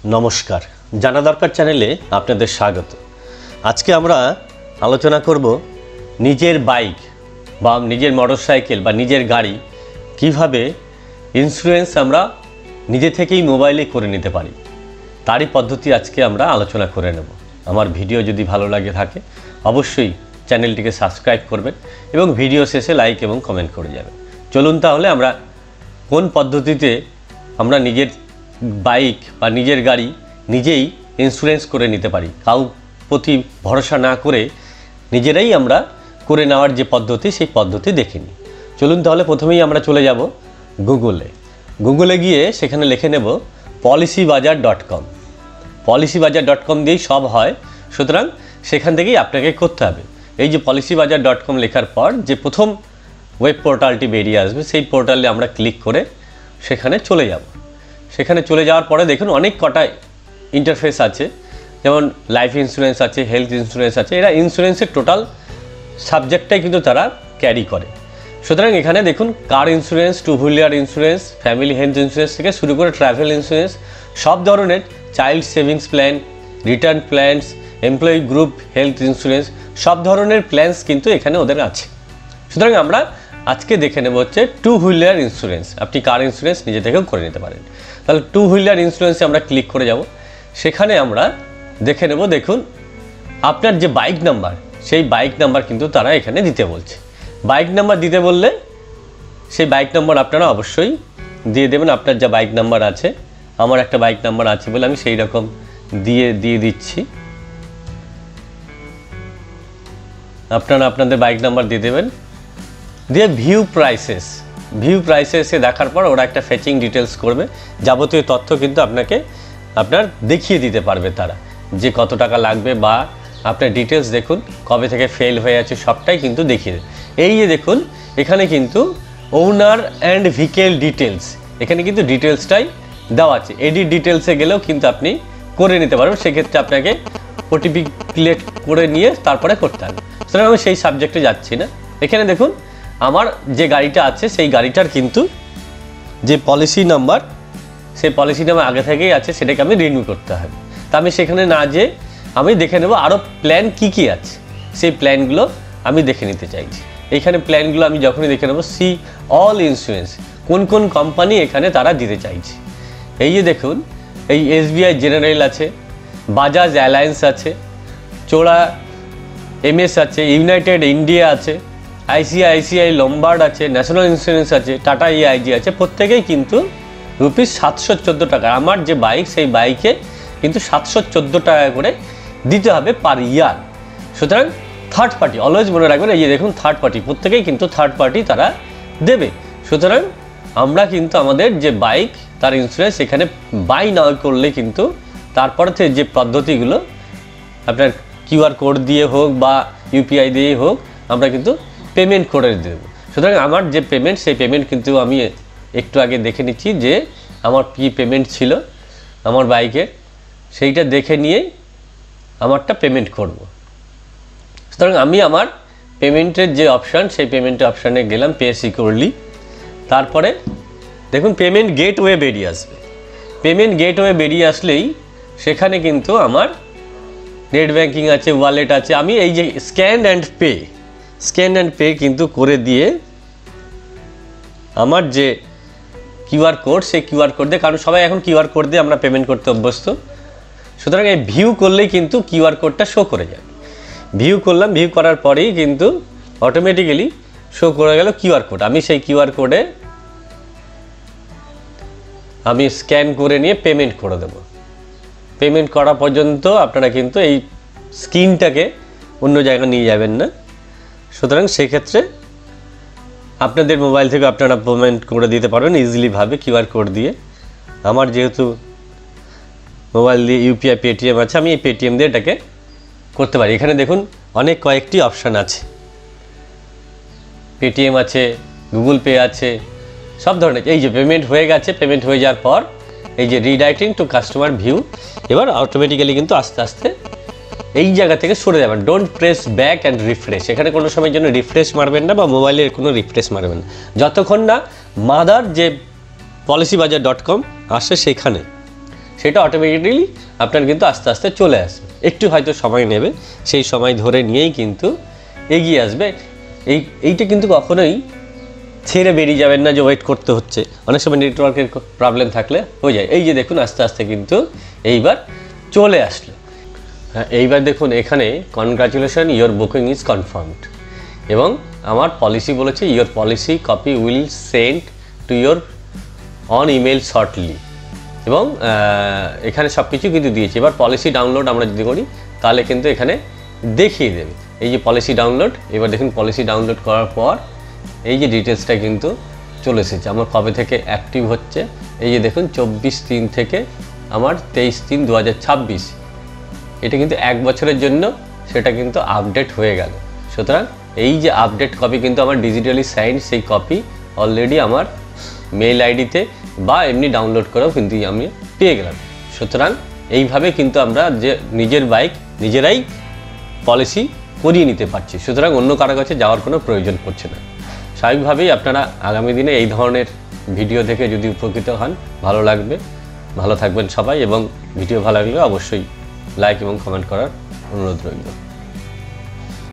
নমস্কার, জানা দরকার চ্যানেলে আপনাদের স্বাগত। আজকে আমরা আলোচনা করব নিজের বাইক বা নিজের মোটরসাইকেল বা নিজের গাড়ি কিভাবে ইন্স্যুরেন্স আমরা নিজে থেকেই মোবাইলে করে নিতে পারি, তারই পদ্ধতি আজকে আমরা আলোচনা করে নেব। আমার ভিডিও যদি ভালো লাগে থাকে অবশ্যই চ্যানেলটিকে সাবস্ক্রাইব করবেন এবং ভিডিও শেষে লাইক এবং কমেন্ট করে যাবেন। চলুন তাহলে আমরা কোন পদ্ধতিতে আমরা নিজের বাইক বা নিজের গাড়ি নিজেই ইন্স্যুরেন্স করে নিতে পারি, কাউ প্রতি ভরসা না করে নিজেরাই আমরা করে নেওয়ার যে পদ্ধতি সেই পদ্ধতি দেখে নিই। চলুন তাহলে প্রথমেই আমরা চলে যাব গুগলে গিয়ে সেখানে লিখে নেব policybazaar.com। policybazaar.com দিয়েই সব হয়, সুতরাং সেখান থেকেই আপনাকে করতে হবে। এই যে policybazaar.com লেখার পর যে প্রথম ওয়েব পোর্টালটি বেরিয়ে আসবে সেই পোর্টালে আমরা ক্লিক করে সেখানে চলে যাব। সেখানে চলে যাওয়ার পরে দেখুন অনেক কটা ইন্টারফেস আছে, যেমন লাইফ ইন্স্যুরেন্স আছে, হেলথ ইন্স্যুরেন্স আছে। এরা ইন্স্যুরেন্সের টোটাল সাবজেক্টটাই কিন্তু তারা ক্যারি করে। সুতরাং এখানে দেখুন car insurance, two wheeler insurance, family health insurance থেকে শুরু করে ট্রাভেল ইন্স্যুরেন্স, সব ধরনের child savings plan, return plans, employee group health insurance, সব ধরনের প্ল্যানস কিন্তু এখানে ওদের আছে। সুতরাং আমরা আজকে দেখে নেব হচ্ছে টু হুইলার ইন্স্যুরেন্স। আপনি কার ইন্স্যুরেন্স নিজে থেকেও করে নিতে পারেন। তাহলে টু হুইলার ইন্স্যুরেন্সে আমরা ক্লিক করে যাব। সেখানে আমরা দেখে নেব, দেখুন আপনার যে বাইক নাম্বার সেই বাইক নাম্বার কিন্তু তারা এখানে দিতে বলছে। বাইক নাম্বার দিতে বললে সেই বাইক নাম্বার আপনারা অবশ্যই দিয়ে দেবেন। আপনার যা বাইক নাম্বার আছে, আমার একটা বাইক নাম্বার আছে বলে আমি সেই রকম দিয়ে দিচ্ছি। আপনারা আপনাদের বাইক নাম্বার দিয়ে দেবেন, দিয়ে ভিউ প্রাইসেসে দেখার পর ওরা একটা ফেচিং ডিটেলস করবে। যাবতীয় তথ্য কিন্তু আপনার দেখিয়ে দিতে পারবে তারা, যে কত টাকা লাগবে বা আপনার ডিটেলস দেখুন কবে থেকে ফেল হয়ে আছে সবটাই কিন্তু দেখিয়ে দেবে। এই যে দেখুন এখানে কিন্তু ওনার অ্যান্ড ভেহিকেল ডিটেলস, এখানে কিন্তু ডিটেলসটাই দেওয়া আছে। এডিট ডিটেলসে গেলেও কিন্তু আপনি করে নিতে পারবেন, সেক্ষেত্রে আপনাকে ওটিপি কালেক্ট করে নিয়ে তারপরে করতে হবে। সুতরাং আমি সেই সাবজেক্টে যাচ্ছি না। এখানে দেখুন আমার যে গাড়িটা আছে সেই গাড়িটার কিন্তু যে পলিসি নাম্বার, সেই পলিসি নাম্বার আগে থেকেই আছে, সেটাকে আমি রিনিউ করতে হবে। তা আমি সেখানে না যেয়ে আমি দেখে নেব আরও প্ল্যান কি আছে, সেই প্ল্যানগুলো আমি দেখে নিতে চাইছি। এইখানে প্ল্যানগুলো আমি যখনই দেখে নেব, সি অল ইন্স্যুরেন্স, কোন কোম্পানি এখানে তারা দিতে চাইছে। এই যে দেখুন এই SBI জেনারেল আছে, বাজাজ অ্যালায়েন্স আছে, চোড়া MS আছে, ইউনাইটেড ইন্ডিয়া আছে, ICICI লম্বার্ড আছে, ন্যাশনাল ইন্স্যুরেন্স আছে, টাটা AIG আছে। প্রত্যেকেই কিন্তু রুপিস 714 টাকা। আমার যে বাইক সেই বাইকে কিন্তু 714 টাকা করে দিতে হবে পার ইয়ার। সুতরাং থার্ড পার্টি অলওয়েজ মনে রাখবেন, এই যে দেখুন থার্ড পার্টি, প্রত্যেকেই কিন্তু থার্ড পার্টি তারা দেবে। সুতরাং আমরা কিন্তু আমাদের যে বাইক তার ইন্স্যুরেন্স এখানে বাই না করলে কিন্তু তারপর থেকে যে পদ্ধতিগুলো আপনার QR কোড দিয়ে হোক বা UPI দিয়ে হোক আমরা কিন্তু পেমেন্ট করে দেবো। সুতরাং আমার যে পেমেন্ট সেই পেমেন্ট কিন্তু আমি একটু আগে দেখে নিচ্ছি যে আমার কি পেমেন্ট ছিল আমার বাইকের, সেইটা দেখে নিয়ে আমারটা পেমেন্ট করব। সুতরাং আমি আমার পেমেন্টের যে অপশান সেই পেমেন্টের অপশানে গেলাম, পে সিকিউরলি। তারপরে দেখুন পেমেন্ট গেটওয়ে বেরিয়ে আসবে। পেমেন্ট গেটওয়ে বেরিয়ে আসলেই সেখানে কিন্তু আমার নেট ব্যাঙ্কিং আছে, ওয়ালেট আছে। আমি এই যে স্ক্যান অ্যান্ড পে কিন্তু করে দিয়ে আমার যে QR কোড সেই QR কোড দিয়ে, কারণ সবাই এখন QR কোড দিয়ে আমরা পেমেন্ট করতে অভ্যস্ত। সুতরাং এই ভিউ করলেই কিন্তু QR কোডটা শো করে যায়। ভিউ করলাম, ভিউ করার পরেই কিন্তু অটোমেটিক্যালি শো করে গেল QR কোড। আমি সেই QR কোডে আমি স্ক্যান করে নিয়ে পেমেন্ট করে দেব। পেমেন্ট করা পর্যন্ত আপনারা কিন্তু এই স্ক্রিনটাকে অন্য জায়গায় নিয়ে যাবেন না। সুতরাং সেক্ষেত্রে আপনাদের মোবাইল থেকে আপনারা পেমেন্ট করে দিতে পারবেন ইজিলিভাবে QR কোড দিয়ে। আমার যেহেতু মোবাইল দিয়ে UPI পেটিএম আছে, আমি এই পেটিএম দিয়ে এটাকে করতে পারি। এখানে দেখুন অনেক কয়েকটি অপশান আছে, পেটিএম আছে, গুগল পে আছে, সব ধরনের। এই যে পেমেন্ট হয়ে গেছে, পেমেন্ট হয়ে যাওয়ার পর এই যে রিডাইরেক্টিং টু কাস্টমার ভিউ, এবার অটোমেটিক্যালি কিন্তু আস্তে আস্তে এই জায়গা থেকে সরে যাবেন। Don't press back and refresh, এখানে কোনো সময়ের জন্য রিফ্রেশ মারবেন না বা মোবাইলের কোনো রিফ্রেশ মারবেন না যতক্ষণ না মাদার যে policybazaar.com আসে সেখানে সেটা অটোমেটিক্যালি আপনার কিন্তু আস্তে আস্তে চলে আসবে। একটু হয়তো সময় নেবে, সেই সময় ধরে নিয়েই কিন্তু এগিয়ে আসবে। এইটা কিন্তু কখনোই ছেড়ে বেরিয়ে যাবেন না যে ওয়েট করতে হচ্ছে। অনেক সময় নেটওয়ার্কের প্রবলেম থাকলে হয়ে যায়। এই যে দেখুন আস্তে আস্তে কিন্তু এইবার চলে আসলো। হ্যাঁ, এইবার দেখুন এখানে congratulation, your booking is confirmed, এবং আমার পলিসি বলেছে your policy copy will send to your on email shortly, এবং এখানে সব কিছু কিন্তু দিয়েছে। এবার পলিসি ডাউনলোড আমরা যদি করি তাহলে কিন্তু এখানে দেখিয়ে দেবে এই যে পলিসি ডাউনলোড। এবার দেখুন পলিসি ডাউনলোড করার পর এই যে ডিটেলসটা কিন্তু চলে এসেছে। আমার কবে থেকে অ্যাক্টিভ হচ্ছে, এই যে দেখুন 24/3 থেকে আমার 23/3/2026, এটা কিন্তু 1 বছরের জন্য সেটা কিন্তু আপডেট হয়ে গেল। সুতরাং এই যে আপডেট কপি কিন্তু আমার ডিজিটালি সাইন, সেই কপি অলরেডি আমার মেইল আইডিতে বা এমনি ডাউনলোড করেও কিন্তু আমি পেয়ে গেলাম। সুতরাং এইভাবে কিন্তু আমরা যে নিজের বাইক নিজেরাই পলিসি করিয়ে নিতে পারছি। সুতরাং অন্য কারো কাছে যাওয়ার কোনো প্রয়োজন পড়ছে না। স্বাভাবিকভাবেই আপনারা আগামী দিনে এই ধরনের ভিডিও দেখে যদি উপকৃত হন, ভালো লাগবে। ভালো থাকবেন সবাই, এবং ভিডিও ভালো লাগলে অবশ্যই লাইক এবং কমেন্ট করার অনুরোধ রইল।